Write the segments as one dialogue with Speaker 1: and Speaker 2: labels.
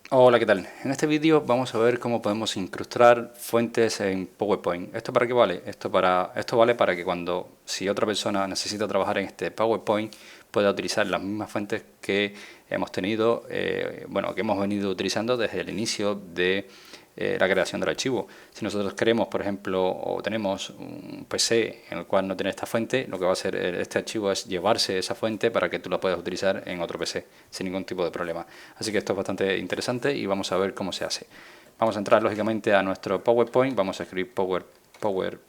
Speaker 1: Hola, ¿qué tal? En este vídeo vamos a ver cómo podemos incrustar fuentes en PowerPoint. ¿Esto para qué vale? Esto vale para que si otra persona necesita trabajar en este PowerPoint pueda utilizar las mismas fuentes que hemos tenido, que hemos venido utilizando desde el inicio de la creación del archivo. Si nosotros queremos, por ejemplo, o tenemos un PC en el cual no tiene esta fuente, lo que va a hacer este archivo es llevarse esa fuente para que tú la puedas utilizar en otro PC sin ningún tipo de problema. Así que esto es bastante interesante y vamos a ver cómo se hace. Vamos a entrar lógicamente a nuestro PowerPoint, vamos a escribir PowerPNT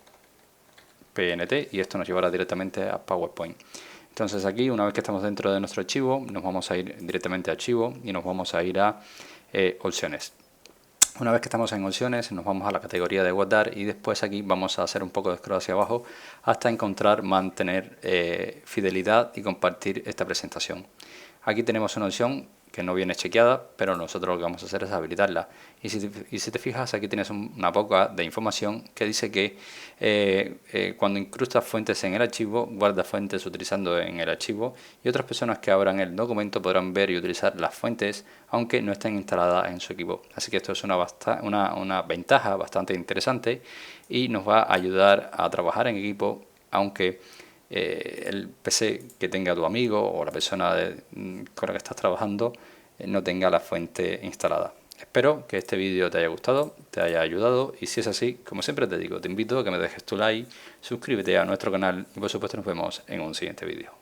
Speaker 1: y esto nos llevará directamente a PowerPoint. Entonces aquí, una vez que estamos dentro de nuestro archivo, nos vamos a ir directamente a archivo y nos vamos a ir a opciones. Una vez que estamos en opciones, nos vamos a la categoría de guardar y después aquí vamos a hacer un poco de scroll hacia abajo hasta encontrar mantener fidelidad y compartir esta presentación. Aquí tenemos una opción que no viene chequeada, pero nosotros lo que vamos a hacer es habilitarla. Y si te fijas, aquí tienes una poca de información que dice que cuando incrustas fuentes en el archivo, guarda fuentes utilizando en el archivo y otras personas que abran el documento podrán ver y utilizar las fuentes aunque no estén instaladas en su equipo. Así que esto es una ventaja bastante interesante y nos va a ayudar a trabajar en equipo aunque el PC que tenga tu amigo o la persona con la que estás trabajando no tenga la fuente instalada. Espero que este vídeo te haya gustado, te haya ayudado y si es así, como siempre te digo, te invito a que me dejes tu like, suscríbete a nuestro canal y por supuesto nos vemos en un siguiente vídeo.